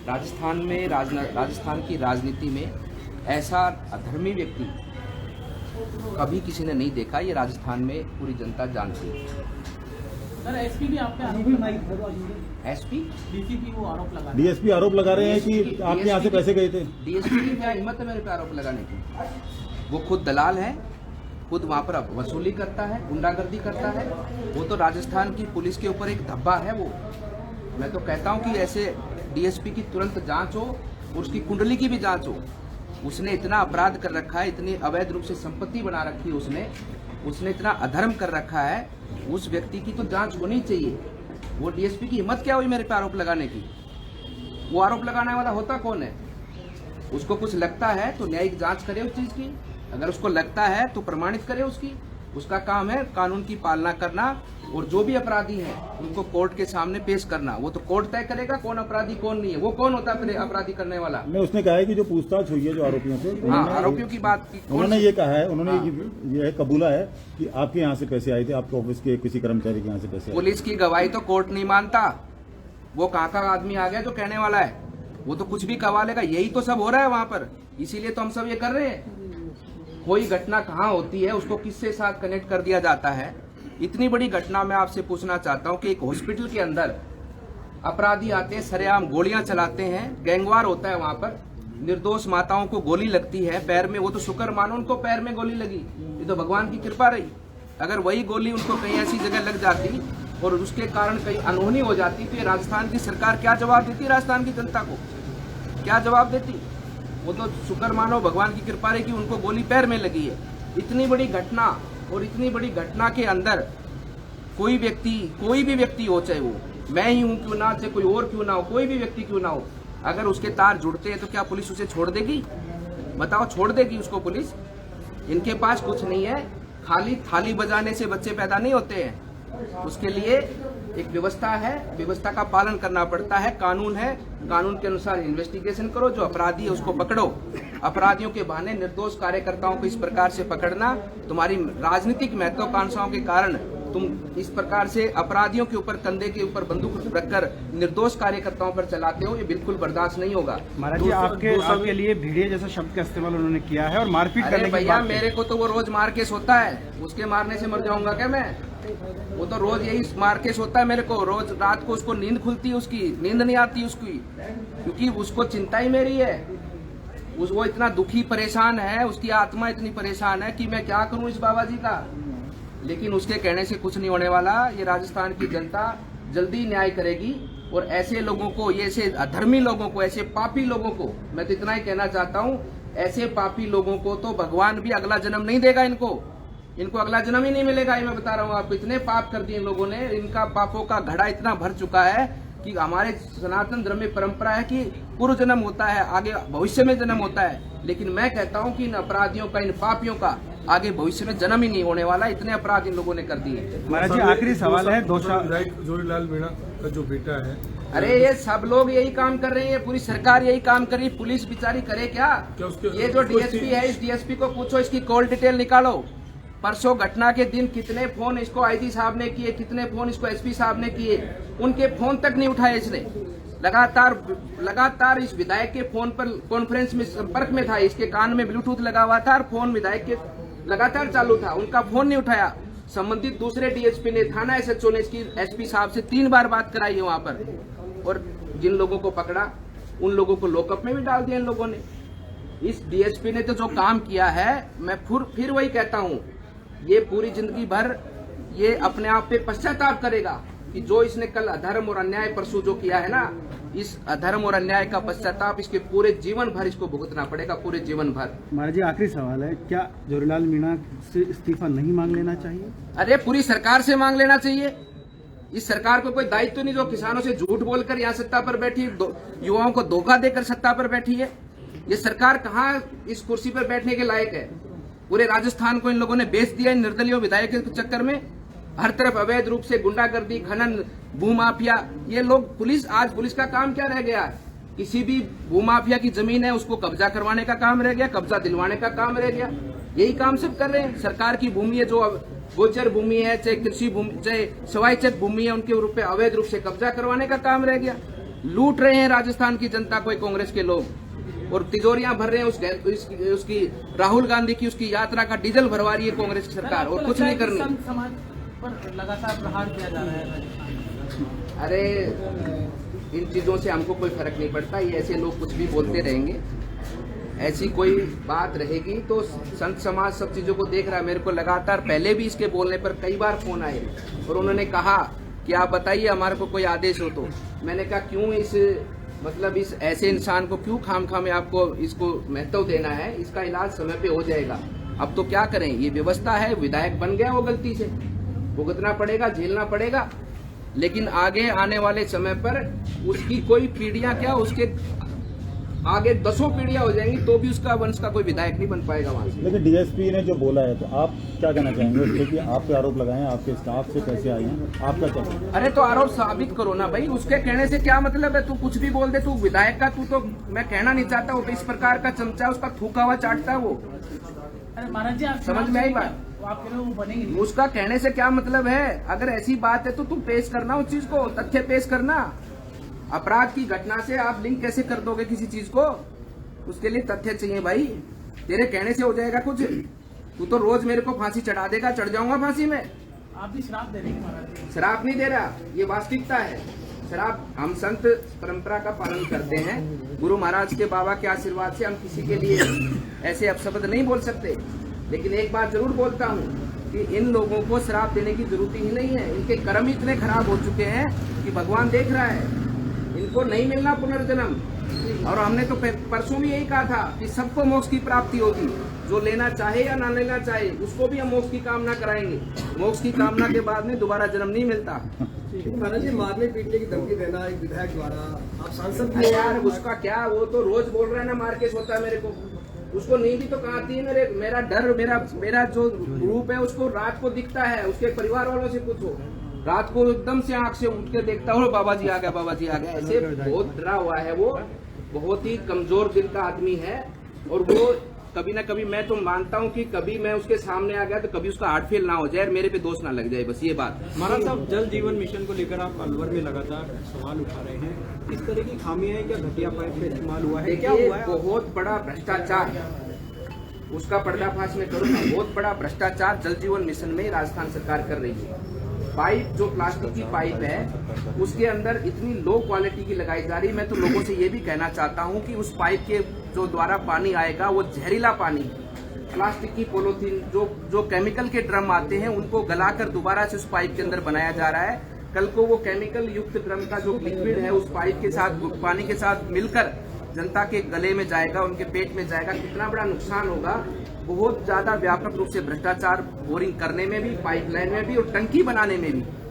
राजस्थान की राजनीति में ऐसा अधर्मी व्यक्ति कभी किसी ने नहीं देखा। ये राजस्थान में पूरी जनता जानती है। सर एसपी भी आपने आरोप लगाया। एसपी डीसीपी वो आरोप लगा रहे हैं। डीएसपी आरोप लगा रहे हैं कि आपके यहाँ से पैसे गए थे। डीएसपी की क्या हिम्मत है मेरे पे आरोप लगाने की? वो खुद दलाल है, खुद वहाँ पर वसूली करता है, गुंडागर्दी करता है। वो तो राजस्थान की पुलिस के ऊपर एक धब्बा है। वो मैं तो कहता हूँ कि ऐसे डीएसपी की तुरंत जांच हो और उसकी कुंडली की भी जांच हो। उसने इतना अपराध कर रखा है, इतनी अवैध रूप से संपत्ति बना रखी है उसने इतना अधर्म कर रखा है, उस व्यक्ति की तो जांच होनी चाहिए। वो डीएसपी की हिम्मत क्या हुई मेरे पे आरोप लगाने की? वो आरोप लगाने वाला होता कौन है? उसको कुछ लगता है तो न्यायिक जांच करे उस चीज की। अगर उसको लगता है तो प्रमाणित करे उसका काम है कानून की पालना करना, और जो भी अपराधी हैं उनको कोर्ट के सामने पेश करना। वो तो कोर्ट तय करेगा कौन अपराधी कौन नहीं है। वो कौन होता है अपराधी करने वाला? नहीं, उसने कहा है कि जो पूछताछ हुई है जो आरोपियों से, हाँ, आरोपियों की बात की उन्होंने ये कहा है, उन्होंने ये कबूला है कि आपके यहाँ से पैसे आए थे, आपके ऑफिस के किसी कर्मचारी के यहाँ से पैसे। पुलिस की गवाही तो कोर्ट नहीं मानता। वो कहाँ का आदमी आ गया जो कहने वाला है? वो तो कुछ भी कवा लेगा। यही तो सब हो रहा है वहां पर, इसीलिए तो हम सब ये कर रहे हैं। कोई घटना कहाँ होती है उसको किससे साथ कनेक्ट कर दिया जाता है। इतनी बड़ी घटना मैं आपसे पूछना चाहता हूँ कि एक हॉस्पिटल के अंदर अपराधी आते हैं, सरेआम गोलियां चलाते हैं, गैंगवार होता है वहां पर, निर्दोष माताओं को गोली लगती है पैर में। वो तो शुक्र मानो उनको पैर में गोली लगी, ये तो भगवान की कृपा रही। अगर वही गोली उनको कहीं ऐसी जगह लग जाती और उसके कारण कहीं अनहोनी हो जाती तो ये राजस्थान की सरकार क्या जवाब देती? राजस्थान की जनता को क्या जवाब देती? वो तो शुक्र मानो भगवान की कृपा रही कि उनको गोली पैर में लगी है। इतनी बड़ी घटना, और इतनी बड़ी घटना के अंदर कोई भी व्यक्ति हो, चाहे वो मैं ही हूं क्यों ना, चाहे कोई और क्यों ना हो, कोई भी व्यक्ति क्यों ना हो, अगर उसके तार जुड़ते हैं तो क्या पुलिस उसे छोड़ देगी? बताओ, छोड़ देगी उसको पुलिस? इनके पास कुछ नहीं है, खाली थाली बजाने से बच्चे पैदा नहीं होते हैं। उसके लिए एक व्यवस्था है, व्यवस्था का पालन करना पड़ता है। कानून है, कानून के अनुसार इन्वेस्टिगेशन करो, जो अपराधी है उसको पकड़ो। अपराधियों के बहाने निर्दोष कार्यकर्ताओं को इस प्रकार से पकड़ना, तुम्हारी राजनीतिक महत्वाकांक्षाओं के कारण तुम इस प्रकार से अपराधियों के ऊपर, कंधे के ऊपर बंदूक रखकर निर्दोष कार्यकर्ताओं पर चलाते हो, ये बिल्कुल बर्दाश्त नहीं होगा। महाराज जी, आपके लिए भेड़िए जैसा शब्द का इस्तेमाल उन्होंने किया है और मारपीट करने की भैया, मेरे को तो वो रोज मार केस होता है, उसके मारने से मर जाऊंगा क्या मैं? वो तो रोज यही मार केस होता है मेरे को। रोज रात को उसको नींद खुलती है, उसकी नींद नहीं आती उसकी, क्योंकि उसको चिंता ही मेरी है। वो इतना दुखी परेशान है, उसकी आत्मा इतनी परेशान है कि मैं क्या करूं इस बाबा जी का। लेकिन उसके कहने से कुछ नहीं होने वाला। ये राजस्थान की जनता जल्दी न्याय करेगी, और ऐसे लोगों को, ये ऐसे अधर्मी लोगों को, ऐसे पापी लोगों को, मैं तो इतना ही कहना चाहता हूँ, ऐसे पापी लोगों को तो भगवान भी अगला जन्म नहीं देगा। इनको अगला जन्म ही नहीं मिलेगा। ये मैं बता रहा हूँ आपको। इतने पाप कर दिए इन लोगों ने, इनका पापों का घड़ा इतना भर चुका है कि हमारे सनातन धर्म में परंपरा है कि पूर्व जन्म होता है, आगे भविष्य में जन्म होता है। लेकिन मैं कहता हूँ कि इन अपराधियों का, इन पापियों का आगे भविष्य में जन्म ही नहीं होने वाला। इतने अपराध इन लोगों ने कर दिए। महाराज जी, आखिरी सवाल है, जोरीलाल मीणा का जो बेटा है, अरे ये सब लोग यही काम कर रहे हैं, पूरी सरकार यही काम कर रही है, पुलिस बेचारी करे क्या? ये जो डीएसपी है, इस डीएसपी को पूछो, इसकी कॉल डिटेल निकालो। परसों घटना के दिन कितने फोन इसको आईजी साहब ने किए, कितने फोन इसको एसपी साहब ने किए, उनके फोन तक नहीं उठाए इसने। लगातार इस विधायक के फोन पर कॉन्फ्रेंस में संपर्क में था, इसके कान में ब्लूटूथ लगा हुआ था और फोन विधायक के लगातार चालू था, उनका फोन नहीं उठाया। संबंधित दूसरे डीएसपी ने, थाना एसएचओ ने इसकी एसपी साहब से 3 बार बात कराई है वहां पर, और जिन लोगों को पकड़ा उन लोगों को लॉकअप में भी डाल दिया इन लोगों ने। इस डीएसपी ने तो जो काम किया है, मैं फिर वही कहता हूँ, ये पूरी जिंदगी भर ये अपने आप पे पश्चाताप करेगा कि जो इसने कल अधर्म और अन्याय परसों जो किया है ना, इस अधर्म और अन्याय का पश्चाताप इसके पूरे जीवन भर इसको भुगतना पड़ेगा, पूरे जीवन भर। महाराज जी, आखिरी सवाल है, क्या जोरीलाल मीणा से इस्तीफा नहीं मांग लेना चाहिए? अरे पूरी सरकार से मांग लेना चाहिए। इस सरकार को कोई दायित्व नहीं जो किसानों से झूठ बोलकर यहाँ सत्ता पर बैठी, युवाओं को धोखा देकर सत्ता पर बैठी है। ये सरकार कहाँ इस कुर्सी पर बैठने के लायक है? पूरे राजस्थान को इन लोगों ने बेच दिया इन निर्दलीय विधायक के चक्कर में। हर तरफ अवैध रूप से गुंडागर्दी, खनन, भूमाफिया, ये लोग, आज पुलिस का काम क्या रह गया? किसी भी भूमाफिया की जमीन है उसको कब्जा करवाने का काम रह गया, कब्जा दिलवाने का काम रह गया। यही काम सब कर रहे हैं। सरकार की भूमि है, जो गोचर भूमि है, चाहे कृषि भूमि, चाहे स्वायत्त भूमि है, उनके ऊपर अवैध रूप से कब्जा करवाने का काम रह गया। लूट रहे हैं राजस्थान की जनता को ये कांग्रेस के लोग, और तिजोरियां भर रहे हैं उसकी राहुल गांधी की उसकी यात्रा का डीजल भरवा रही है कांग्रेस की सरकार, और कुछ नहीं करनी। संत समाज पर लगातार प्रहार किया जा रहा है राजस्थान में। अरे इन चीजों से हमको कोई फर्क नहीं पड़ता, ये ऐसे लोग कुछ भी बोलते रहेंगे, ऐसी कोई बात रहेगी तो संत समाज सब चीजों को देख रहा है। मेरे को लगातार पहले भी इसके बोलने पर कई बार फोन आए और उन्होंने कहा कि आप बताइए हमारे को कोई आदेश हो तो। मैंने कहा क्यों इस ऐसे इंसान को क्यों खामखा में आपको इसको महत्व देना है, इसका इलाज समय पे हो जाएगा। अब तो क्या करें, ये व्यवस्था है, विधायक बन गया वो गलती से भुगतना पड़ेगा, झेलना पड़ेगा, लेकिन आगे आने वाले समय पर उसकी कोई पीढ़ियां क्या, उसके आगे 10 पीढ़ियां हो जाएंगी तो भी उसका वंश का कोई विधायक नहीं बन पाएगा वहां से। लेकिन डीएसपी ने जो बोला है तो आप क्या कहना चाहेंगे उससे कि आप पे आरोप लगाए हैं, आपके स्टाफ से पैसे आए हैं, आपका क्या? अरे तो आरोप साबित करो ना भाई, उसके कहने से क्या मतलब है, तू कुछ भी बोल दे, तू विधायक का, तू तो मैं कहना नहीं चाहता वो तो इस प्रकार का चमचा, उसका थूका हुआ चाटता है वो। अरे महाराज जी, आप समझ में आई बात? आप कह रहे हो वो बनेंगे नहीं। उसका कहने से क्या मतलब है, अगर ऐसी बात है तो तू पेश करना उस चीज को, तथ्य पेश करना। अपराध की घटना से आप लिंक कैसे कर दोगे किसी चीज को, उसके लिए तथ्य चाहिए भाई। तेरे कहने से हो जाएगा कुछ? तू तो रोज मेरे को फांसी चढ़ा देगा, चढ़ जाऊंगा फांसी में। आप भी श्राप दे रहे हैं महाराज जी। शराब नहीं दे रहा, ये वास्तविकता है। शराब, हम संत परंपरा का पालन करते हैं, गुरु महाराज के बाबा के आशीर्वाद से हम किसी के लिए ऐसे अपशब्द नहीं बोल सकते, लेकिन एक बात जरूर बोलता हूँ कि इन लोगों को शराब देने की जरूरत ही नहीं है। इनके कर्म इतने खराब हो चुके हैं कि भगवान देख रहा है, इनको नहीं मिलना पुनर्जन्म। और हमने तो परसों भी यही कहा था कि सबको मोक्ष की प्राप्ति होगी, जो लेना चाहे या ना लेना चाहे उसको भी हम मोक्ष की कामना कराएंगे। मोक्ष की कामना के बाद में दोबारा जन्म नहीं मिलता। महाराज जी, मारने पीटने की धमकी देना एक विधायक द्वारा, आप सांसद भी अरे यार उसका क्या, वो तो रोज बोल रहा है ना मार के सोता है मेरे को, उसको नींद भी तो कहाँ आती है। मेरा डर, मेरा जो रूप है उसको रात को दिखता है, उसके परिवार वालों से पूछो, रात को एकदम से आंख से उठ के देखता हूँ बाबा जी आ गया, बाबा जी आ गया, ऐसे बहुत डरा हुआ है वो, बहुत ही कमजोर दिल का आदमी है। और वो कभी ना कभी, मैं तो मानता हूँ कि कभी मैं उसके सामने आ गया तो कभी उसका हार्ट फेल ना हो जाए, मेरे पे दोष ना लग जाए, बस ये बात। महाराज साहब, जल जीवन मिशन को लेकर आप अलवर में लगातार सवाल उठा रहे हैं, किस तरह की खामियां हैं, क्या घटिया पाइप का इस्तेमाल हुआ है, क्या देखिए हुआ है? बहुत बड़ा भ्रष्टाचार, उसका पर्दाफाश में करूंगा। बहुत बड़ा भ्रष्टाचार जल जीवन मिशन में राजस्थान सरकार कर रही है। पाइप, जो प्लास्टिक की पाइप है, उसके अंदर इतनी लो क्वालिटी की लगाई जा रही है। मैं तो लोगों से ये भी कहना चाहता हूँ कि उस पाइप के जो द्वारा पानी आएगा वो जहरीला पानी, प्लास्टिक की पॉलीथीन, जो केमिकल के ड्रम आते हैं उनको गलाकर दोबारा से उस पाइप के अंदर बनाया जा रहा है। कल को वो केमिकल युक्त ड्रम का जो लिक्विड है उस पाइप के साथ, पानी के साथ मिलकर जनता के गले में जाएगा, उनके पेट में जाएगा, कितना बड़ा नुकसान होगा। बहुत ज्यादा व्यापक रूप से भ्रष्टाचार बोरिंग करने में भी, पाइपलाइन में भी और टंकी बनाने में भी।